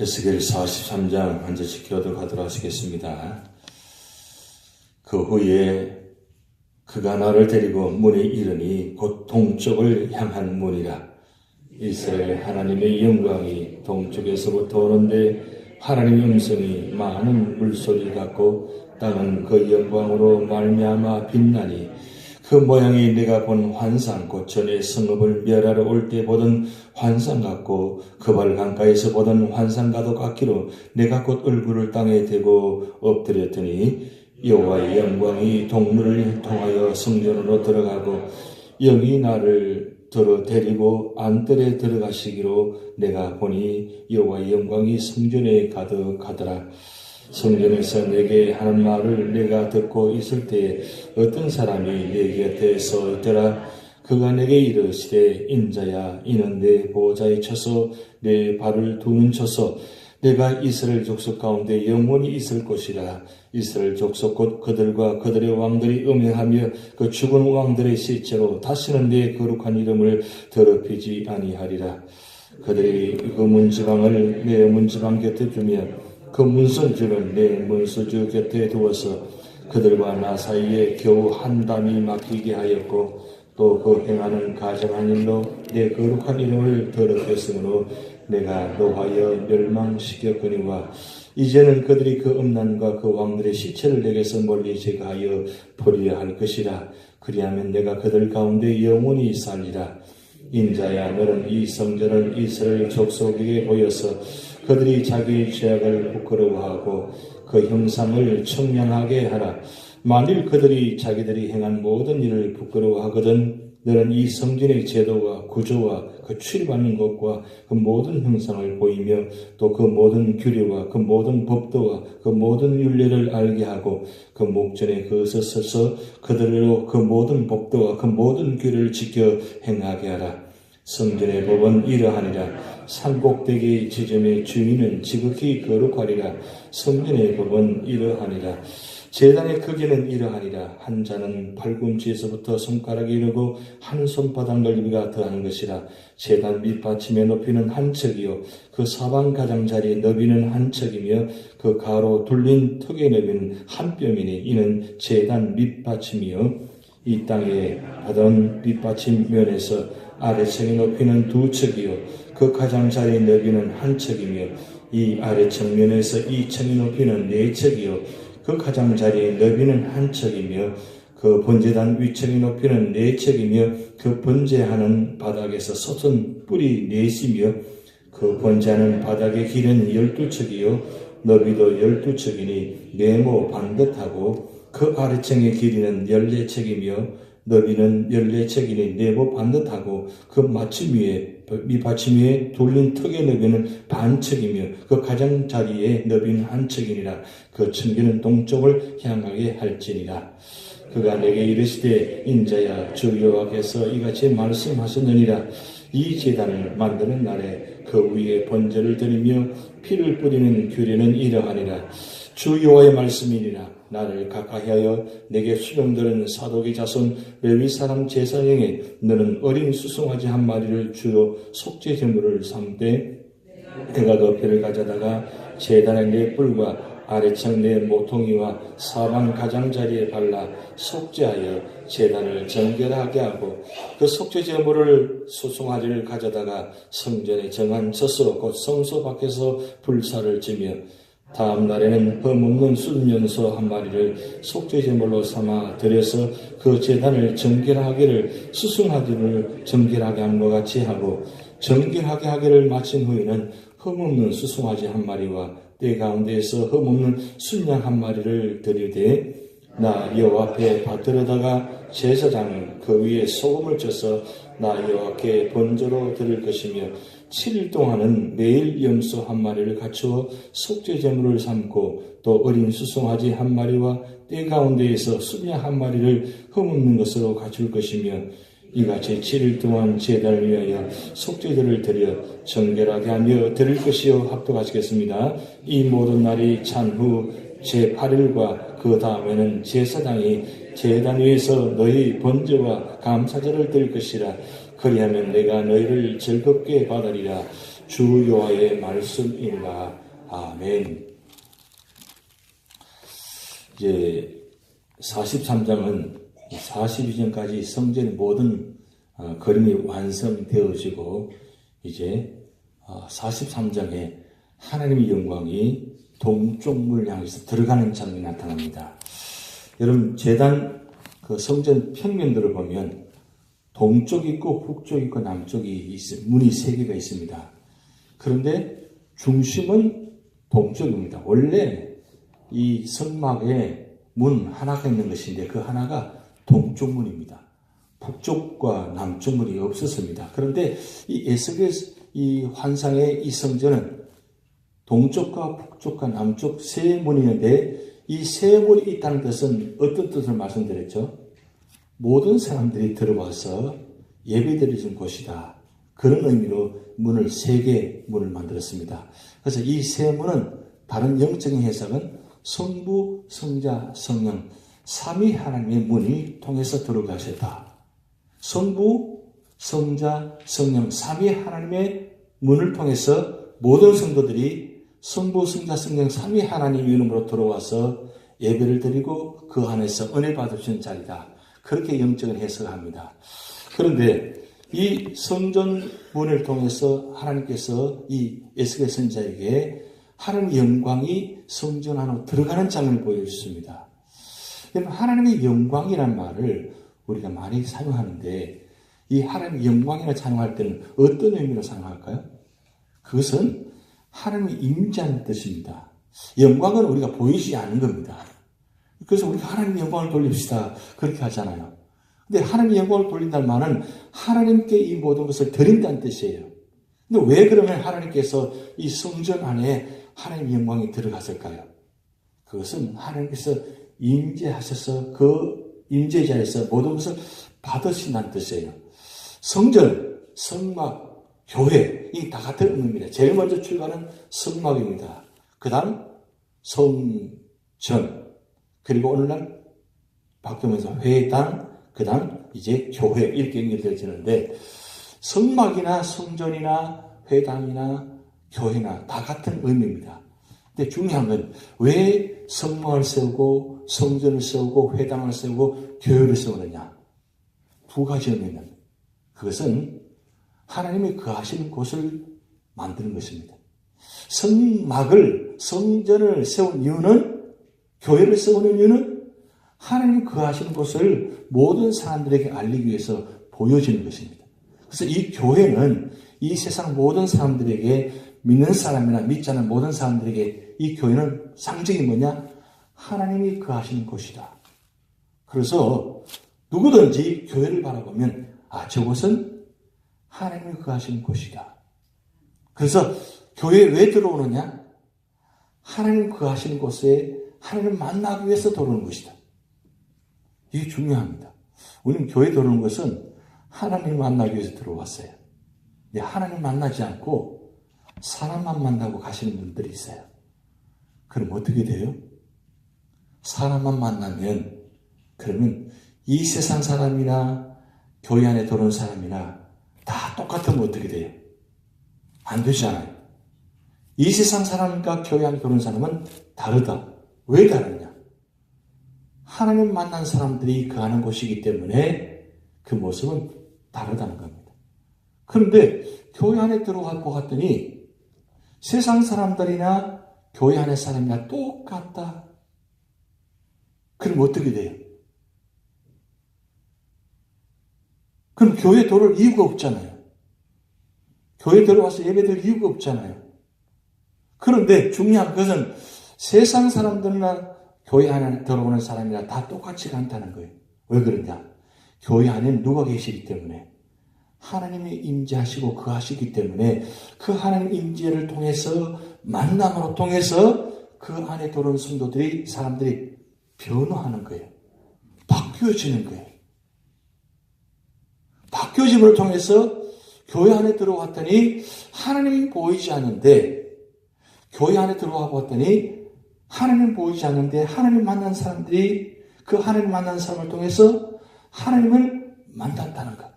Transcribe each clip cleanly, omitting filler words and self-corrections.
에스겔 43장 한 절씩 교독하도록 하시겠습니다. 그 후에 그가 나를 데리고 문에 이르니 곧 동쪽을 향한 문이라. 이스라엘 하나님의 영광이 동쪽에서부터 오는데 하나님의 음성이 많은 물소리 같고 땅은 그 영광으로 말미암아 빛나니 그 모양이 내가 본 환상 곧 전에 성읍을 멸하러 올 때 보던 환상 같고 그발 강가에서 보던 환상과도 같기로 내가 곧 얼굴을 땅에 대고 엎드렸더니 여호와의 영광이 동문을 통하여 성전으로 들어가고 영이 나를 데리고 안뜰에 들어가시기로 내가 보니 여호와의 영광이 성전에 가득하더라. 성전에서 내게 하는 말을 내가 듣고 있을 때에 어떤 사람이 내 곁에 서 있더라. 그가 내게 이르시되 인자야 이는 내 보좌에 쳐서 내 발을 두는 쳐서 내가 이스라엘 족속 가운데 영원히 있을 것이라. 이스라엘 족속 곧 그들과 그들의 왕들이 음행하며 그 죽은 왕들의 시체로 다시는 내 거룩한 이름을 더럽히지 아니하리라. 그들이 그 문지방을 내 문지방 곁에 두며 그 문설주를 내 문설주 곁에 두어서 그들과 나 사이에 겨우 한 담이 막히게 하였고 또 그 행하는 가증한 일로 내 거룩한 이름을 더럽혔으므로 내가 노하여 멸망시켰거니와 이제는 그들이 그 음란과 그 왕들의 시체를 내게서 멀리 제거하여 버려야 할 것이라. 그리하면 내가 그들 가운데 영원히 살리라. 인자야 너는 이 성전을 이스라엘 족속에게 보여서 그들이 자기의 죄악을 부끄러워하고 그 형상을 청량하게 하라. 만일 그들이 자기들이 행한 모든 일을 부끄러워하거든 너는 이 성전의 제도와 구조와 그 출입하는 것과 그 모든 형상을 보이며 또 그 모든 규례와 그 모든 법도와 그 모든 율례를 알게 하고 그 목전에 그것을 서서 그들로 그 모든 법도와 그 모든 규례를 지켜 행하게 하라. 성전의 법은 이러하니라. 산꼭대기 지점의 주인은 지극히 거룩하리라. 성전의 법은 이러하니라. 제단의 크기는 이러하니라. 한 자는 팔꿈치에서부터 손가락에 이르고 한 손바닥 넓이가 더하는 것이라. 제단 밑받침의 높이는 한 척이요 그 사방 가장자리의 너비는 한 척이며 그 가로 둘린 턱의 너비는 한 뼘이니 이는 제단 밑받침이요 이 땅에 하던 밑받침 면에서 아래층의 높이는 두 척이요 그 가장자리의 너비는 한 척이며 이 아래층 면에서 이 층의 높이는 네 척이요 그 가장자리의 너비는 한 척이며 그 번제단 위층의 높이는 네 척이며 그 번제하는 바닥에서 솟은 뿔이 넷이며 그 번제하는 바닥의 길은 12척이요 너비도 12척이니 네모 반듯하고 그 아래층의 길이는 14척이며 너비는 14척이니 네모 반듯하고 그 밑받침 위에 돌린 턱의 너비는 반척이며 그 가장자리의 너비는 한 척이니라. 그 층기는 동쪽을 향하게 할지니라. 그가 내게 이르시되 인자야 주 여호와께서 이같이 말씀하셨느니라. 이 제단을 만드는 날에 그 위에 번제를 드리며 피를 뿌리는 규례는 이러하니라. 주 여호와의 말씀이니라. 나를 가까이하여 내게 수령들은 사독의 자손 레위 사람 제사장에 너는 어린 수송아지 한 마리를 주로 속죄 제물을 삼되 내가 그 피를 가져다가 제단의 네 뿔과 아래층 네 모퉁이와 사방 가장자리에 발라 속죄하여 제단을 정결하게 하고 그 속죄 제물을 수송아지를 가져다가 성전에 정한 젖으로 곧 성소 밖에서 불사를 지며 다음 날에는 흠없는 순면소 한 마리를 속죄제물로 삼아 드려서 그 제단을 정결하기를 수송아지를 정결하게 함과 같이 하고 정결하게 하기를 마친 후에는 흠없는 수송아지 한 마리와 때 가운데에서 흠없는 순양 한 마리를 드리되 나 여호와 앞에 받들어다가 제사장은 그 위에 소금을 쳐서 나 여호와께 번제로 드릴 것이며 7일 동안은 매일 염소 한 마리를 갖추어 속죄제물을 삼고 또 어린 수송아지 한 마리와 때 가운데에서 순양 한 마리를 흠없는 것으로 갖출 것이며 이같이 7일 동안 제단을 위하여 속죄제를 드려 정결하게 하며 드릴 것이요 합독하시겠습니다. 이 모든 날이 찬 후 제8일과 그 다음에는 제사장이 제단 위에서 너희 번제와 감사제를 드릴 것이라. 그리하면 내가 너희를 즐겁게 받으리라. 주 여호와의 말씀이니라. 아멘. 이제 43장은 42장까지 성전의 모든 그림이 완성되어지고 이제 43장에 하나님의 영광이 동쪽문을 향해서 들어가는 장면이 나타납니다. 여러분 제단 그 성전 평면들을 보면 동쪽이 있고 북쪽이 있고 남쪽이 있습니다. 문이 3개가 있습니다. 그런데 중심은 동쪽입니다. 원래 이 성막에 문 하나가 있는 것인데 그 하나가 동쪽문입니다. 북쪽과 남쪽문이 없었습니다. 그런데 이 에스겔 이 환상의 이 성전은 동쪽과 북쪽과 남쪽 3문이 있는데 이 3문이 있다는 뜻은 어떤 뜻을 말씀드렸죠? 모든 사람들이 들어와서 예배드리는 곳이다. 그런 의미로 문을 3개 문을 만들었습니다. 그래서 이 3문은 다른 영적인 해석은 성부, 성자, 성령 3위 하나님의 문이 통해서 들어가셨다. 성부, 성자, 성령 3위 하나님의 문을 통해서 모든 성도들이 성부, 성자, 성령 3위 하나님의 이름으로 들어와서 예배를 드리고 그 안에서 은혜 받으시는 자리다. 그렇게 영적인 해석을 합니다. 그런데 이 성전 문을 통해서 하나님께서 이 에스겔 선지자에게 하나님의 영광이 성전 안으로 들어가는 장면을 보여주십니다. 하나님의 영광이라는 말을 우리가 많이 사용하는데 이 하나님의 영광이라 사용할 때는 어떤 의미로 사용할까요? 그것은 하나님의 임재하는 뜻입니다. 영광은 우리가 보이지 않는 겁니다. 그래서 우리가 하나님의 영광을 돌립시다. 그렇게 하잖아요. 근데 하나님의 영광을 돌린다는 말은 하나님께 이 모든 것을 드린다는 뜻이에요. 근데 왜 그러면 하나님께서 이 성전 안에 하나님의 영광이 들어갔을까요? 그것은 하나님께서 임재하셔서 그 임재자에서 모든 것을 받으신다는 뜻이에요. 성전, 성막, 교회 이 다 같은 의미입니다. 제일 먼저 출발은 성막입니다. 그 다음 성전, 그리고 오늘날 바뀌면서 회당, 그 다음 이제 교회 이렇게 연결되어지는데 성막이나 성전이나 회당이나 교회나 다 같은 의미입니다. 근데 중요한 건 왜 성막을 세우고 성전을 세우고 회당을 세우고 교회를 세우느냐? 2가지 의미는 그것은 하나님이 거하시는 곳을 만드는 것입니다. 성막을 성전을 세운 이유는 교회를 세우는 이유는 하나님이 거하시는 곳을 모든 사람들에게 알리기 위해서 보여지는 것입니다. 그래서 이 교회는 이 세상 모든 사람들에게 믿는 사람이나 믿지 않는 모든 사람들에게 이 교회는 상징이 뭐냐? 하나님이 거하시는 곳이다. 그래서 누구든지 교회를 바라보면 저곳은 하나님이 거하시는 곳이다. 그래서 교회에 왜 들어오느냐? 하나님 거하시는 곳에 하나님을 만나기 위해서 들어오는 것이다. 이게 중요합니다. 우리는 교회에 들어오는 것은 하나님을 만나기 위해서 들어왔어요. 근데 하나님 만나지 않고 사람만 만나고 가시는 분들이 있어요. 그럼 어떻게 돼요? 사람만 만나면 그러면 이 세상 사람이나 교회 안에 들어온 사람이나 다 똑같으면 어떻게 돼요? 안 되잖아요. 이 세상 사람과 교회 안에 들어온 사람은 다르다. 왜 다르냐? 하나님 만난 사람들이 거하는 곳이기 때문에 그 모습은 다르다는 겁니다. 그런데 교회 안에 들어가고 갔더니 세상 사람들이나 교회 안의 사람이나 똑같다. 그럼 어떻게 돼요? 그럼 교회에 들어올 이유가 없잖아요. 교회에 들어와서 예배드릴 이유가 없잖아요. 그런데 중요한 것은 세상 사람들이나 교회 안에 들어오는 사람이나 다 똑같지가 않다는 거예요. 왜 그러냐? 교회 안에 누가 계시기 때문에 하나님이 임재하시고 거하시기 때문에 그 하나님 임재를 통해서 만남으로 통해서 그 안에 들어온 성도들이 사람들이 변화하는 거예요. 바뀌어지는 거예요. 바뀌어짐을 통해서 교회 안에 들어왔더니 하나님이 보이지 않는데 교회 안에 들어와 봤더니 하나님 보이지 않는데 하나님 만난 사람들이 그 하나님 만난 사람을 통해서 하나님을 만났다는 것.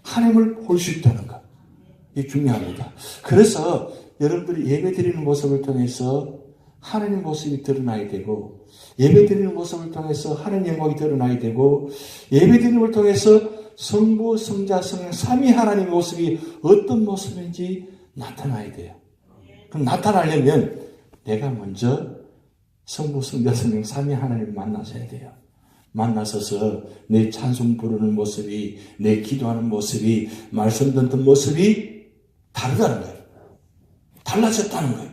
하나님을 볼 수 있다는 것. 이게 중요합니다. 그래서 여러분들이 예배 드리는 모습을 통해서 하나님 모습이 드러나야 되고, 예배 드리는 모습을 통해서 하나님 영광이 드러나야 되고, 예배 드리는 걸 통해서 성부, 성자, 성령, 삼위 하나님의 모습이 어떤 모습인지 나타나야 돼요. 그럼 나타나려면 내가 먼저 성부, 성자, 성령, 삼위 하나님을 만나셔야 돼요. 만나서서 내 찬송 부르는 모습이, 내 기도하는 모습이, 말씀 듣는 모습이 다르다는 거예요. 달라졌다는 거예요.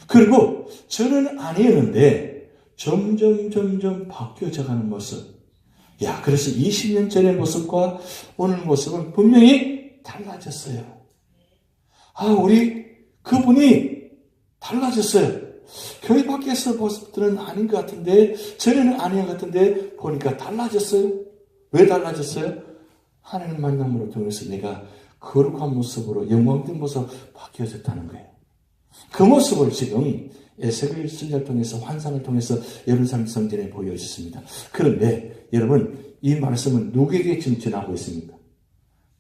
그리고 저는 아니었는데 점점 바뀌어져가는 모습. 야, 그래서 20년 전의 모습과 오늘 모습은 분명히 달라졌어요. 아, 우리 그분이 달라졌어요. 교회 밖에서 모습들은 아닌 것 같은데, 전에는 아닌 것 같은데 보니까 달라졌어요. 왜 달라졌어요? 하나님 만남으로 통해서 내가 거룩한 모습으로, 영광된 모습으로 바뀌어졌다는 거예요. 그 모습을 지금 에스겔 선지자를 통해서, 환상을 통해서 예루살렘 성전에 보여주셨습니다. 그런데 여러분, 이 말씀은 누구에게 지금 전하고 있습니까?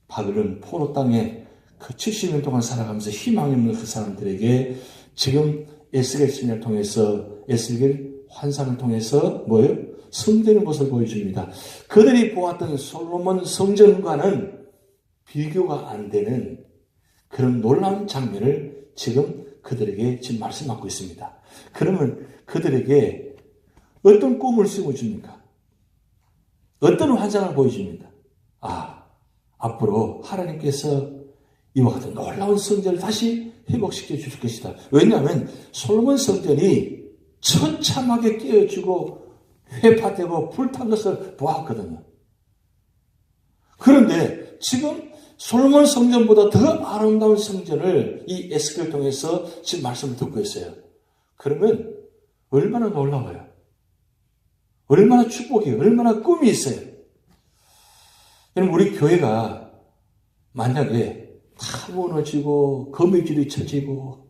바벨론 포로 땅에 그 70년 동안 살아가면서 희망이 없는 그 사람들에게 지금 에스겔 선지자를 통해서, 에스겔 환상을 통해서 뭐예요? 성전의 모습을 보여줍니다. 그들이 보았던 솔로몬 성전과는 비교가 안 되는 그런 놀라운 장면을 지금 그들에게 지금 말씀하고 있습니다. 그러면 그들에게 어떤 꿈을 심어줍니까? 어떤 환상을 보여줍니까? 아, 앞으로 하나님께서 이와 같은 놀라운 성전을 다시 회복시켜 주실 것이다. 왜냐하면 솔로몬 성전이 처참하게 깨어지고 회파되고 불탄 것을 보았거든요. 그런데 지금 솔로몬 성전보다 더 아름다운 성전을 이 에스겔을 통해서 지금 말씀을 듣고 있어요. 그러면 얼마나 놀라워요. 얼마나 축복이에요. 얼마나 꿈이 있어요. 여러분, 우리 교회가 만약에 다 무너지고 거미줄이 쳐지고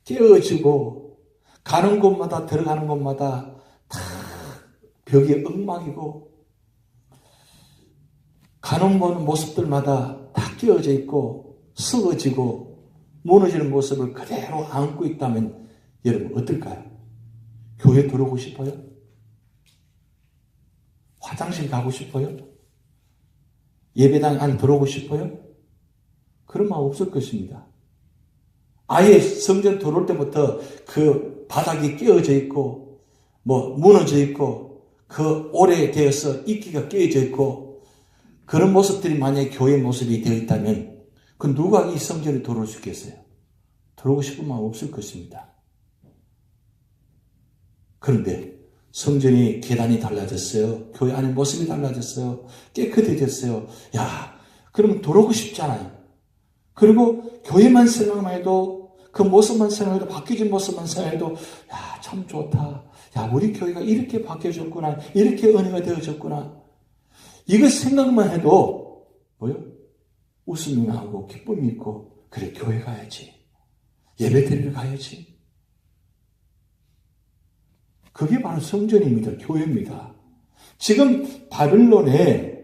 깨어지고 가는 곳마다 들어가는 곳마다 다 벽이 엉망이고 가는 모습들마다 다 끼어져 있고 썩어지고 무너지는 모습을 그대로 안고 있다면 여러분 어떨까요? 교회 들어오고 싶어요? 화장실 가고 싶어요? 예배당 안 들어오고 싶어요? 그런 마음 없을 것입니다. 아예 성전 들어올 때부터 그 바닥이 깨어져 있고 무너져 있고 그 오래되어서 이끼가 깨어져 있고 그런 모습들이 만약에 교회 모습이 되어 있다면 그 누가 이 성전에 들어올 수 있겠어요? 들어오고 싶은 마음 없을 것입니다. 그런데 성전이 계단이 달라졌어요. 교회 안에 모습이 달라졌어요. 깨끗해졌어요. 야, 그러면 들어오고 싶잖아요. 그리고 교회만 생각만 해도 그 모습만 생각해도 바뀌어진 모습만 생각해도 야, 참 좋다. 야, 우리 교회가 이렇게 바뀌어졌구나. 이렇게 은혜가 되어졌구나. 이거 생각만 해도 뭐요? 웃음이 나고 기쁨이 있고 그래 교회 가야지. 예배 드리러 가야지. 그게 바로 성전입니다. 교회입니다. 지금 바빌론에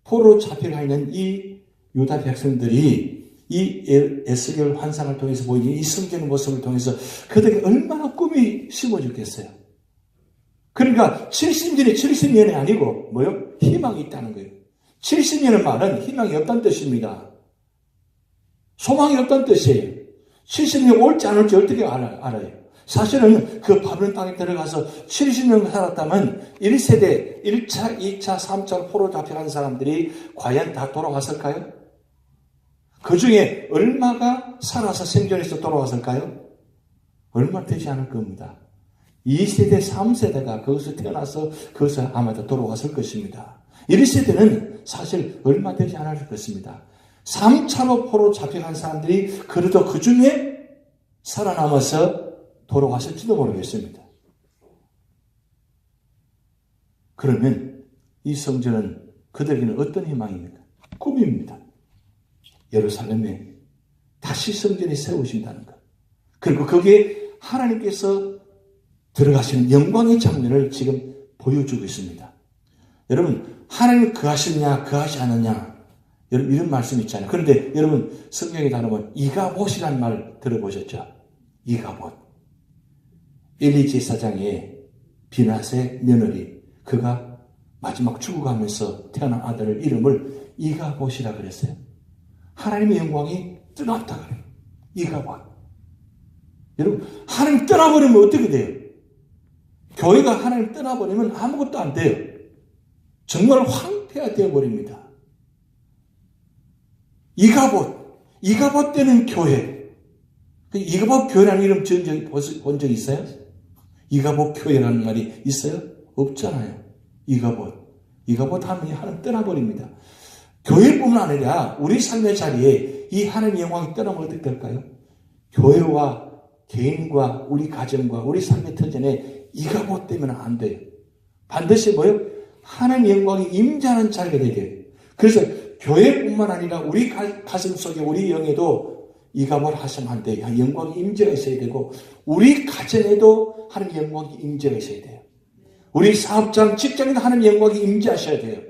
포로 잡혀가 있는 이 유다 백성들이 이 에스겔 환상을 통해서 보이는 이 성전의 모습을 통해서 그들에게 얼마나 꿈이 심어졌겠어요. 그러니까 70년이 70년이 아니고 뭐요? 희망이 있다는 거예요. 70년의 말은 희망이 없다는 뜻입니다. 소망이 없다는 뜻이에요. 70년 올지 안 올지 어떻게 알아요? 사실은 그 바벨론 땅에 들어가서 70년 살았다면 1세대, 1차, 2차, 3차 포로 잡혀간 사람들이 과연 다 돌아왔을까요? 그 중에 얼마가 살아서 생존해서 돌아왔을까요? 얼마 되지 않을 겁니다. 2세대, 3세대가 거기서 태어나서 거기서 아마도 돌아왔을 것입니다. 1세대는 사실 얼마 되지 않을 것입니다. 3차로 포로 잡혀간 사람들이 그래도 그 중에 살아남아서 돌아왔을지도 모르겠습니다. 그러면 이 성전은 그들에게는 어떤 희망입니까? 꿈입니다. 예루살렘에 다시 성전이 세우신다는 것. 그리고 거기에 하나님께서 들어가시는 영광의 장면을 지금 보여주고 있습니다. 여러분, 하나님 거하시느냐 거하지 않느냐 여러분 이런 말씀 있잖아요. 그런데 여러분 성경에 나오면 이가봇이라는 말 들어보셨죠? 이가봇. 엘리 제사장의 비낫의 며느리. 그가 마지막 죽어가면서 태어난 아들을 이름을 이가봇이라 그랬어요. 하나님의 영광이 떠났다 그래요. 이가봇. 여러분 하나님 떠나버리면 어떻게 돼요? 교회가 하나님 떠나버리면 아무것도 안 돼요. 정말 황폐가 되어버립니다. 이가봇 때는 교회. 이가봇 교회라는 이름 본 적 있어요? 이가봇 교회라는 말이 있어요? 없잖아요. 이가봇 하면 하나님 떠나버립니다. 교회뿐만 아니라 우리 삶의 자리에 이 하나님의 영광이 떠나면 어떻게 될까요? 교회와 개인과 우리 가정과 우리 삶의 터전에 이가봇 되면 안 돼요. 반드시 뭐요? 하나님의 영광이 임재하는 자리가 되게 돼요. 그래서 교회뿐만 아니라 우리 가슴 속에 우리 영에도 이가봇 하시면 안 돼요. 영광이 임재가 있어야 되고 우리 가정에도 하나님의 영광이 임재가 있어야 돼요. 우리 사업장, 직장에도 하나님의 영광이 임재하셔야 돼요.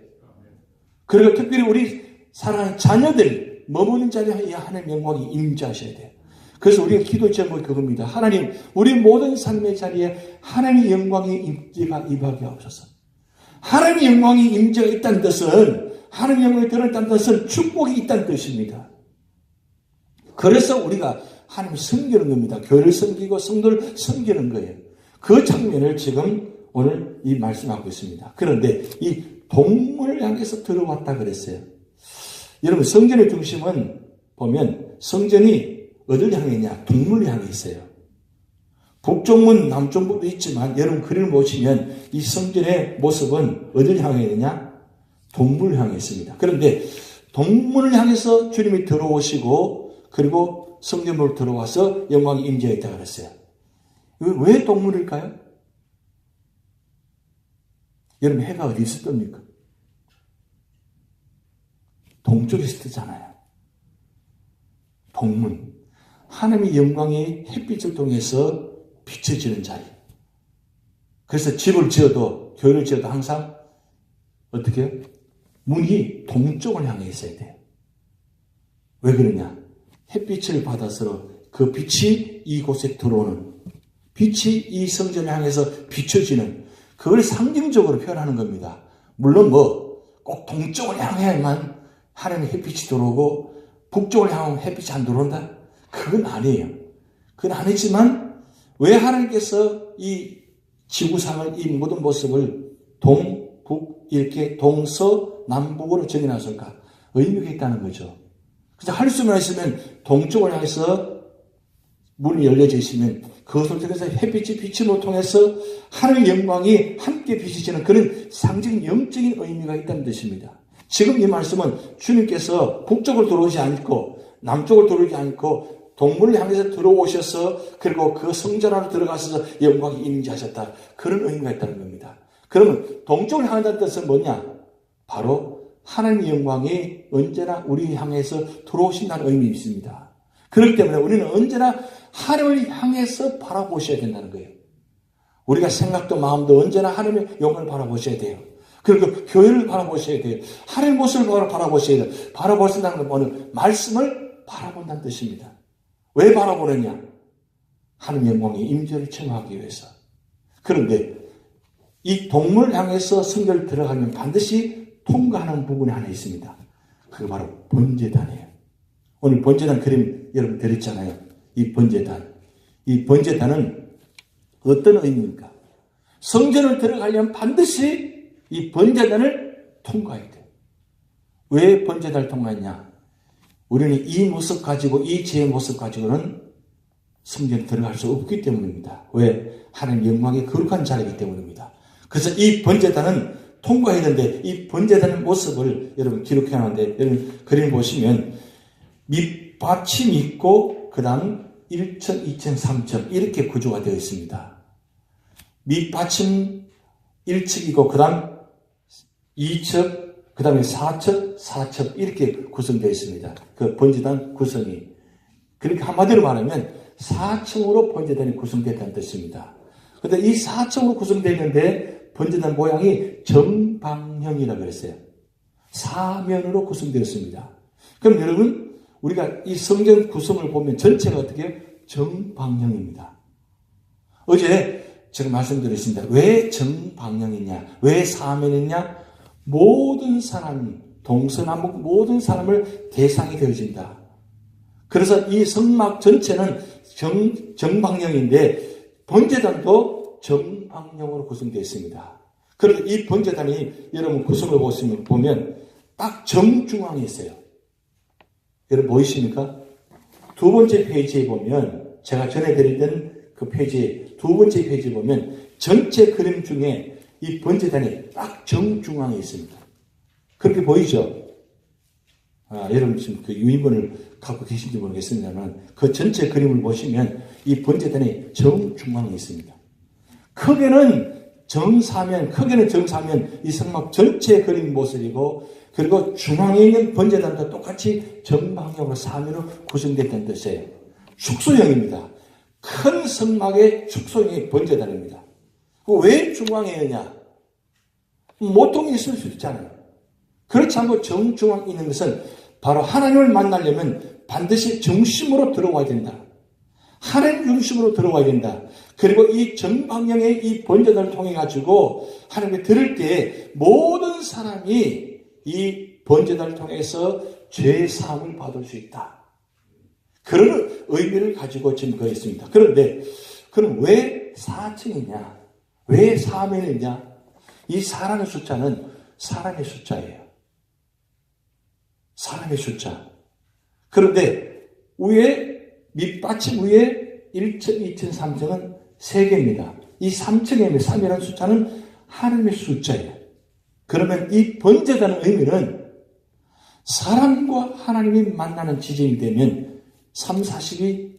그리고 특별히 우리 사랑하는 자녀들 머무는 자리에 하나님의 영광이 임재하셔야 돼요. 그래서 우리가 기도 제목이 그겁니다. 하나님, 우리 모든 삶의 자리에 하나님의 영광이 임재가 임하게 하옵소서. 하나님의 영광이 임재가 있다는 뜻은 하나님의 영광이 드러났다는 뜻은 축복이 있다는 뜻입니다. 그래서 우리가 하나님을 섬기는 겁니다. 교회를 섬기고 성도를 섬기는 거예요. 그 장면을 지금 오늘 이 말씀하고 있습니다. 그런데 이 동물을 향해서 들어왔다 그랬어요. 여러분 성전의 중심은 보면 성전이 어딜 향해 있냐? 동물을 향해 있어요. 북쪽문, 남쪽문도 있지만 여러분 그림을 보시면 이 성전의 모습은 어딜 향해 있느냐? 동물을 향해 있습니다. 그런데 동물을 향해서 주님이 들어오시고 그리고 성전으로 들어와서 영광이 임재했다 그랬어요. 왜 동물일까요? 여러분 해가 어디서 뜹니까? 동쪽에서 뜨잖아요. 동문. 하나님의 영광이 햇빛을 통해서 비춰지는 자리. 그래서 집을 지어도 교회를 지어도 항상 어떻게 해요? 문이 동쪽을 향해 있어야 돼요. 왜 그러냐? 햇빛을 받아서 그 빛이 이곳에 들어오는 빛이 이 성전을 향해서 비춰지는 그걸 상징적으로 표현하는 겁니다. 물론 꼭 동쪽을 향해야만 하나님의 햇빛이 들어오고 북쪽을 향하면 햇빛이 안 들어온다? 그건 아니에요. 그건 아니지만 왜 하나님께서 이 지구상을 이 모든 모습을 동, 북 이렇게 동서, 남북으로 정해놨을까? 의미가 있다는 거죠. 그래서 할 수만 있으면 동쪽을 향해서 문이 열려져 있으면 그것을 통해서 햇빛이 비침을 통해서 하나님의 영광이 함께 비치지는 그런 상징 영적인 의미가 있다는 뜻입니다. 지금 이 말씀은 주님께서 북쪽을 들어오지 않고 남쪽을 들어오지 않고 동문을 향해서 들어오셔서 그리고 그 성전 안으로 들어가셔서 영광이 임재하셨다. 그런 의미가 있다는 겁니다. 그러면 동쪽을 향한다는 뜻은 뭐냐? 바로 하나님의 영광이 언제나 우리 향해서 들어오신다는 의미 있습니다. 그렇기 때문에 우리는 언제나 하나님을 향해서 바라보셔야 된다는 거예요. 우리가 생각도 마음도 언제나 하나님의 영광을 바라보셔야 돼요. 그리고 교회를 바라보셔야 돼요. 하나님의 모습을 바라보셔야 돼요. 바라보신다는 건 뭐는 말씀을 바라본다는 뜻입니다. 왜 바라보느냐? 하나님의 영광의 임재를 체험하기 위해서. 그런데 이 동물을 향해서 성전을 들어가면 반드시 통과하는 부분이 하나 있습니다. 그게 바로 번제단이에요. 오늘 번제단 그림 여러분 드렸잖아요. 이 번제단. 이 번제단은 어떤 의미입니까? 성전을 들어가려면 반드시 이 번제단을 통과해야 돼요. 왜 번제단을 통과했냐? 우리는 이 모습 가지고 이 죄의 모습 가지고는 성전에 들어갈 수 없기 때문입니다. 왜? 하나님 영광의 거룩한 자리이기 때문입니다. 그래서 이 번제단은 통과해야 되는데 이 번제단의 모습을 여러분 기록해 놨는데 여러분 그림 보시면 밑받침이 있고 그 다음 1층, 2층, 3층 이렇게 구조가 되어 있습니다. 밑받침 1층이고 그 다음 2층 그 다음에 4층 이렇게 구성되어 있습니다. 그 번제단 구성이. 그렇게 한마디로 말하면 4층으로 번제단이 구성됐다는 뜻입니다. 그런데 이 4층으로 구성되어 있는데 번제단 모양이 정방형이라고 그랬어요. 사면으로 구성되었습니다. 그럼 여러분, 우리가 이 성전 구성을 보면 전체가 어떻게 해요? 정방형입니다. 어제 제가 말씀드렸습니다. 왜 정방형이냐? 왜 사면이냐? 모든 사람, 동서남북 모든 사람을 대상이 되어진다. 그래서 이 성막 전체는 정방형인데 번제단도 정방형으로 구성되어 있습니다. 그래서 이 번제단이 여러분 구성을 보면 딱 정중앙에 있어요. 여러분 보이십니까? 두 번째 페이지에 보면 제가 전해드리던 그 페이지 두 번째 페이지에 보면 전체 그림 중에 이 번제단이 딱 정중앙에 있습니다. 그렇게 보이죠? 여러분 지금 그 유인본을 갖고 계신지 모르겠습니다만 그 전체 그림을 보시면 이 번제단이 정중앙에 있습니다. 크게는 정사면 이 성막 전체 그림 모습이고 그리고 중앙에 있는 번제단도 똑같이 정방형으로 사면으로 구성됐다는 뜻이에요. 축소형입니다. 큰 성막의 축소형이 번제단입니다. 왜 중앙에 있냐? 모통이 있을 수 있잖아요. 그렇지 않고 정중앙에 있는 것은 바로 하나님을 만나려면 반드시 중심으로 들어와야 된다. 하나님 중심으로 들어와야 된다. 그리고 이 정방형의 이 번제단을 통해 가지고 하나님께 들을 때 모든 사람이 이 번제단을 통해서 죄 사함을 받을 수 있다. 그런 의미를 가지고 증거했습니다. 그런데 그럼 왜 4층이냐? 왜 4면이냐? 이 4라는 숫자는 사람의 숫자예요. 사람의 숫자. 그런데 밑받침 위에 1층, 2층, 3층은 3개입니다. 이 3층에 3이라는 숫자는 하나님의 숫자예요. 그러면 이 번제다는 의미는 사람과 하나님이 만나는 지점이 되면 3, 40이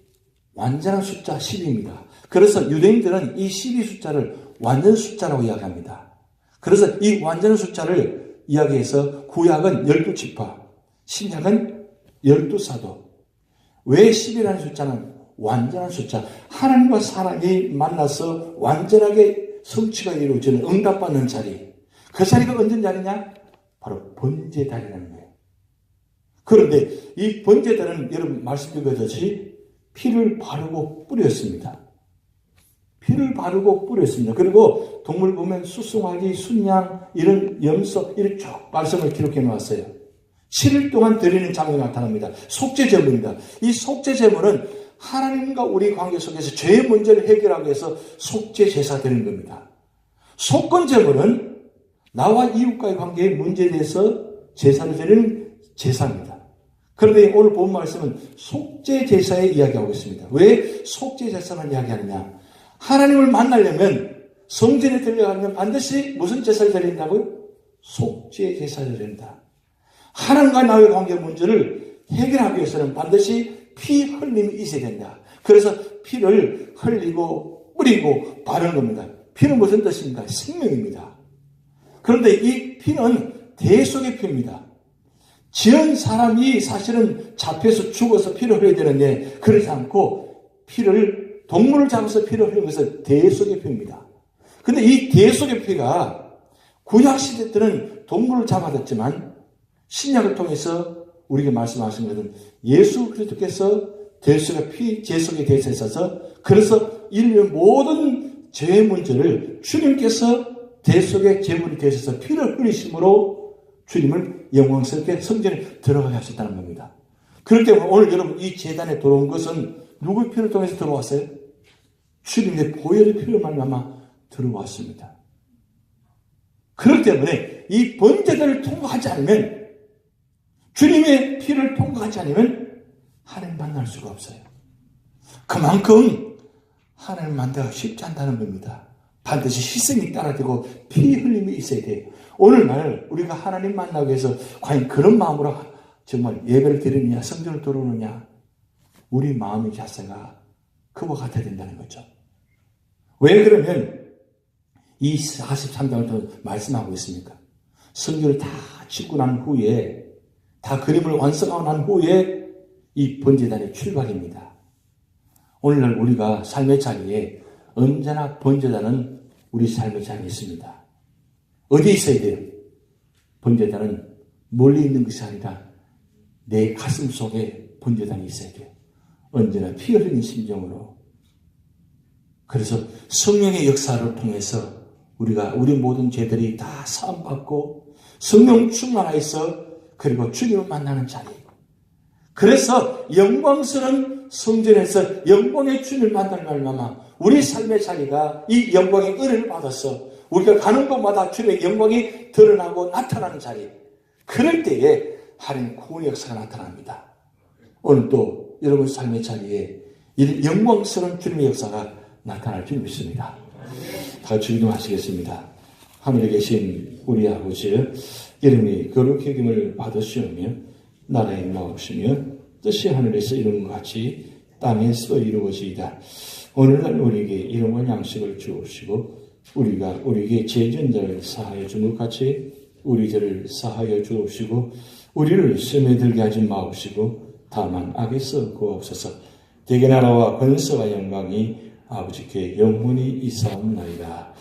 완전한 숫자 10입니다. 그래서 유대인들은 이 12 숫자를 완전 숫자라고 이야기합니다. 그래서 이 완전한 숫자를 이야기해서 구약은 12지파, 신약은 12사도. 왜 10이라는 숫자는 완전한 숫자, 하나님과 사람이 만나서 완전하게 성취가 이루어지는 응답받는 자리. 그 자리가 언제 자리냐? 바로 번제단이라는 거예요. 그런데 이 번제단은 여러분 말씀드렸듯이 피를 바르고 뿌렸습니다. 피를 바르고 뿌렸습니다. 그리고 동물 보면 수송아지, 순양, 이런 염소, 이런 쭉 말씀을 기록해 놓았어요. 7일 동안 드리는 장면이 나타납니다. 속죄제물입니다. 이 속죄제물은 하나님과 우리 관계 속에서 죄의 문제를 해결하기 위해서 속죄제사 드리는 겁니다. 속건제물은 나와 이웃과의 관계의 문제에 대해서 제사를 드리는 제사입니다. 그런데 오늘 본 말씀은 속죄제사에 이야기하고 있습니다. 왜 속죄제사를 이야기하느냐? 하나님을 만나려면 성전에 들려가면 반드시 무슨 제사를 드린다고요? 속죄제사를 드린다. 하나님과 나의 관계 문제를 해결하기 위해서는 반드시 피 흘림이 있어야 된다. 그래서 피를 흘리고 뿌리고 바르는 겁니다. 피는 무슨 뜻입니까? 생명입니다. 그런데 이 피는 대속의 피입니다. 지은 사람이 사실은 잡혀서 죽어서 피를 흘려야 되는데 그러지 않고 동물을 잡아서 피를 흘리는 것은 대속의 피입니다. 근데 이 대속의 피가 구약시대 때는 동물을 잡아뒀지만 신약을 통해서 우리에게 말씀하신 것은 예수 그리스도께서 대속의 피, 제속에 대해서 있어서 그래서 인류의 모든 죄의 문제를 주님께서 대속의 제물이 되셔서 피를 흘리심으로 주님을 영광스럽게 성전에 들어가게 하셨다는 겁니다. 그렇기 때문에 오늘 여러분 이 제단에 들어온 것은 누구의 피를 통해서 들어왔어요? 주님의 보혈의 피를 말미암아 들어왔습니다. 그렇기 때문에 이 번제단을 통과하지 않으면 주님의 피를 통과하지 않으면 하나님 만날 수가 없어요. 그만큼 하나님 만나기가 쉽지 않다는 겁니다. 반드시 희생이 따라되고 피 흘림이 있어야 돼요. 오늘날 우리가 하나님 만나기 위해서 과연 그런 마음으로 정말 예배를 드리느냐 성전을 들어오느냐 우리 마음의 자세가 그와 같아야 된다는 거죠. 왜 그러면 이 43장을 더 말씀하고 있습니까? 성전을 다 짓고 난 후에 다 그림을 완성하고 난 후에 이 번제단의 출발입니다. 오늘날 우리가 삶의 자리에 언제나 번제단은 우리 삶의 자리에 있습니다. 어디에 있어야 돼요? 번제단은 멀리 있는 것이 아니라 내 가슴 속에 번제단이 있어야 돼요. 언제나 피 흘리는 심정으로. 그래서 성령의 역사를 통해서 우리가 우리 모든 죄들이 다 사함받고 성령 충만하여서 그리고 주님을 만나는 자리. 그래서 영광스러운 성전에서 영광의 주님을 만날 말마마 우리 삶의 자리가 이 영광의 은혜를 받아서 우리가 가는 곳마다 주님의 영광이 드러나고 나타나는 자리. 그럴 때에 하나님 구원의 역사가 나타납니다. 오늘 또 여러분 삶의 자리에 이 영광스러운 주님의 역사가 나타날 줄 믿습니다. 다 같이 기도하시겠습니다. 하늘에 계신 우리 아버지, 이름이 거룩히 여김을 받으시오며 나라의 마옵시며 뜻이 하늘에서 이룬 것 같이 땅에서 이루어지이다. 오늘날 우리에게 일용할 양식을 주옵시고 우리가 우리에게 죄진자를 사하여 준 것 같이 우리 죄를 사하여 주옵시고 우리를 시험에 들게 하지 마옵시고 다만 악에서 구하옵소서. 대개 나라와 권세와 영광이 아버지께 영원히 이사옵나이다.